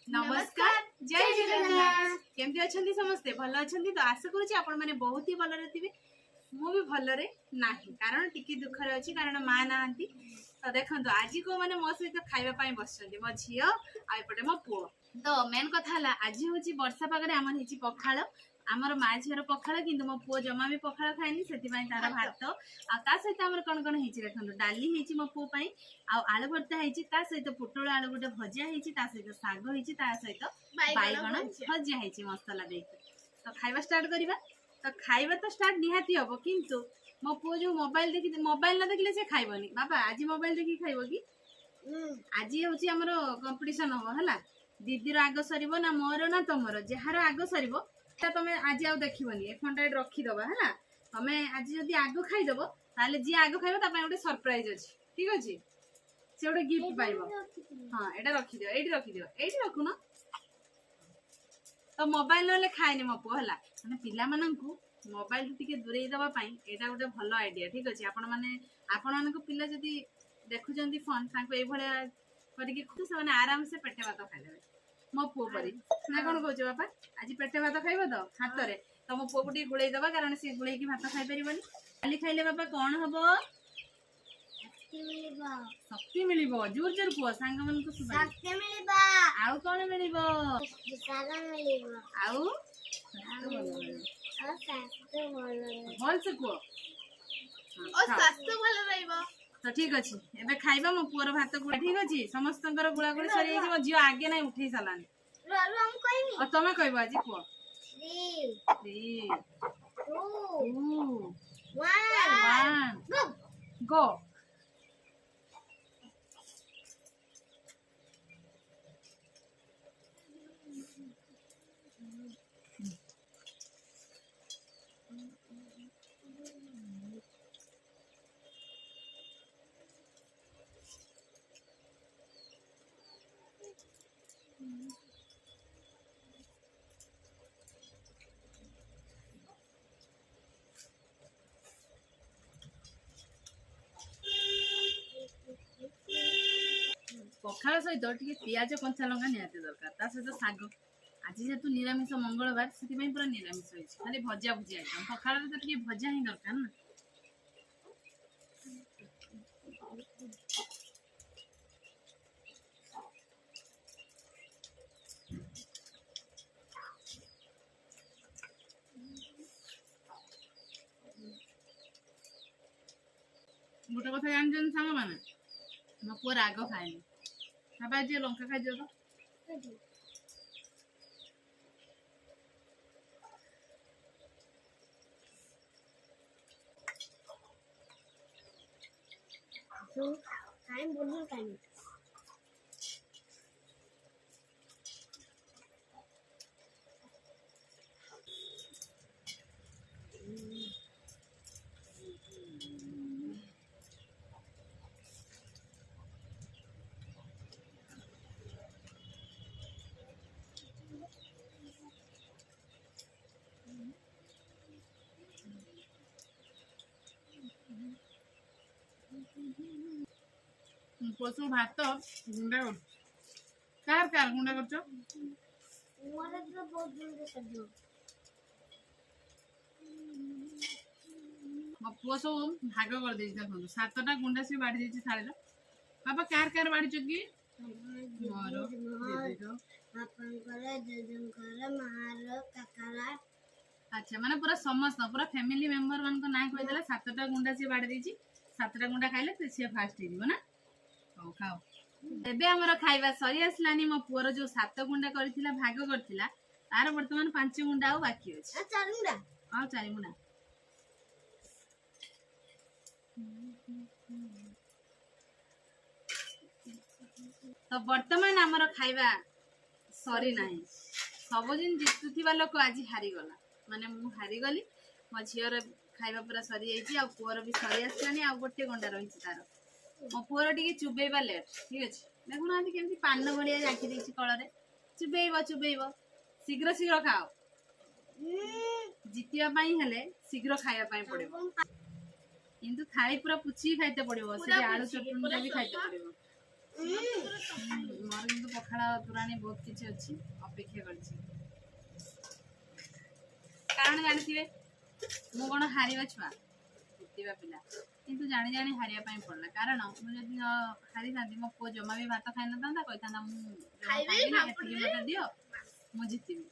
नमस्कार जय जगन्नाथ केमती अच्छी समस्ते भल अच्छा तो आशा करुँच आपण मैंने बहुत ही भलरे थे मु भी भलरे नाही कारण टिके दुखरे अच्छी कारण माँ ना तो देखो आज को मैंने मो सहित खावाई बस मो झी आपटे मो पु तो मेन कथा आज हूँ वर्षा पागे आम पखाड़ आमर माँ झीर पखाड़ कि मो पु जमा भी पखाड़ खाएनि से तार भात आ सहित आम कौन कौन हो देखो डाली मो पु आलू भर्ता है सहित पुटल आलू गोटे भजा है सहित शाग हो सहित बैगण भजा है मसला दे तो खाଇବା स्टार्ट करवा तो खाଇବା तो स्टार्ट निहाती हम किंतु मो पु जो मोबाइल देखी मोबाइल न देखले से खाइबनी बाबा आज मोबाइल देखी खाइब कि आज हूँ आमर कंपटीशन हम है दीदीर आग सर ना मोर ना तुमर जार आग सर तुम आज आउ देखनी ए फोन रखीदबा है तुम आज जब आग खाईदब ताले जी आग खाइब गोटे सरप्राइज अच्छी ठीक अच्छे से गोटे गिफ्ट पाइब हाँ यहाँ रखीद ये रखुन तो मोबाइल ना खाएनि मो पु है मैंने पिला मोबाइल टी दूरे दवाई यहाँ गोटे भल आइडिया ठीक अच्छे आपण मैंने पिला जदि देखुं फोन करके आराम से पेटे भात खाइदेवे मो पु परी ना कौन कौच बापा आज पेटे भात खाइब तो हाथ में तो मो पु को गुड़े दबा कारण सी गुड़े भात खाई पार खाली खाइले बापा कौन हम शक्ति मिल जोर जोर कुह सांग मन को आउ कौन मिल भल से कह तो ठीक अच्छे एबे खाइबा मो पुअर भात गुड़ा ठीक अच्छे समस्त गुड़ा गुड़ी सरी मो झील आगे ना उठे सारानी तुम कह आज कह 3 2 1 गो पखाड़ सहित टे पिज कंचा लंका निहाती दरकार सहित शाग आज जेहेतु निरामिष मंगलवार से पूरा निरामिष होती खाली भजा भुजी आइटम पखाड़ तो टे भजा ही दरकार ना गोटे कथा जान सांग मैंने मो पुआ राग खाएनि बाबा जी लंका खाई दियो तो टाइम बोलने टाइम पशु भात गुंडा कार कार गुंडा कर मोरे तो बहुत जल्दी कर दो मो पुआ सब भाग कर दे देखो 7टा गुंडा से बाड़ी देछि थाले बाबा कार कार बाड़ी चकी मोर दीदी अपन करे जजन करे मार काकारा अच्छा माने पूरा समस्त पूरा फैमिली मेंबर मान को ना कहि देला 7टा गुंडा से बाड़ी देछि 7टा गुंडा खाइले तो से फास्ट हे दिबो ना खाओ खाओ एबे हमर खाइबा सरी आसलानी मो पुअर जो 7 गुंडा करथिला भाग करथिला तार वर्तमान 5 गुंडा आ बाकी अछि 4 गुंडा हां 4 गुंडा तो वर्तमान हमर खाइबा सरी नाही सब दिन जितुथिबा लोक आज हारी गला माने मु हारी गली मो झियर खाइबा पूरा सरी जाइछि आ पुअर भी सरी आसलानी आ गोटे गुंडा रहिछि तार मो पुअर टिके चुबेबा लेट ठीक अछि देखु ना केमती पान भलिया जाखि देछि कଳରେ चुबेइब शीघ्र शीघ्र खाओ जितिया पाई हेले शीघ्र खाया पाई पड़िबो किंतु थाली पूरा पुची खाइते पड़िबो से आलू चटनी भी खाइते पड़िबो ମୋର କିନ୍ତୁ ପଖାଳ ତୋରାଣୀ ବହୁତ କିଛି ଅଛି ଅପେକ୍ଷା କରିଛି କାରଣ ଜାଣିଥିବେ ମୁଁ କଣ ହାରିବା ଛୁଆ ଜିତିବା ପିଲା କିନ୍ତୁ ଜାଣି ଜାଣି ହାରିବା ପାଇଁ ପଡିଲା କାରଣ ମୁଁ ଯଦି ହାରିଥାନ୍ତି ମୋ ପୁଅ ଜମା ବି ଭାତ ଖାଇନଥାନ୍ତା କହିଥାନ୍ତା ମୁଁ ଖାଇବିନି ଏତିକି ମତେ ଦିଅ ମୁଁ ଜିତିବି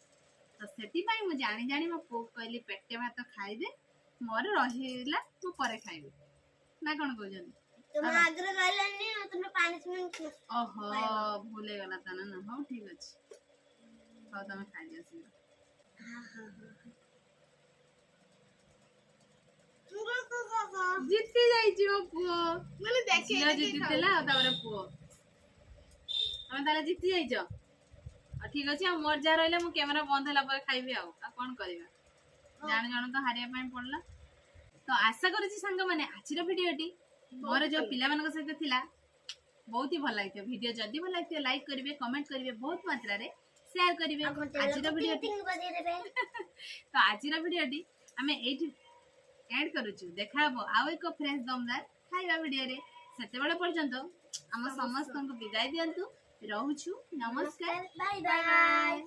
ତ ସେଥିପାଇଁ ମୁଁ ଜାଣି ଜାଣି ମୋ ପୁଅ କହିଲି ପେଟେ ଭାତ ଖାଇଦେ ମୋର ରହିଲା ମୁଁ ପରେ ଖାଇବି ନା କଣ କହୁଛନ୍ତି तुम आग्रह कहलानी तुमने 5 मिनट ओहो भूल गला था ना हो ठीक अछि तो तमे खाइ दियो सी जीती जाई छी ओ पुओ माने देखि जीती देला तापर पुओ तमे ताले जीती जाई छ ठीक अछि आ मोर जा रहले मु कैमरा बंद होला पर खाइबी आ कोन करबा जान जान तो हारिया ପାଇଁ पड़ला तो आशा करू छी संग माने आजिर वीडियोटी मोर जो पिला मानक सहित थिला बहुत ही भल लागियो वीडियो जदी भल लागियो लाइक करिवे कमेंट करिवे बहुत मात्रा रे शेयर करिवे आजिर वीडियो तो आजिर वीडियोटी हमें एठी एड करूछु देखाबो आउ एक फ्रेश दमदार खाइबा वीडियो रे सेते बेले पर्यंत हम समस्त को विदाई दियंतु रहूछु नमस्कार बाय बाय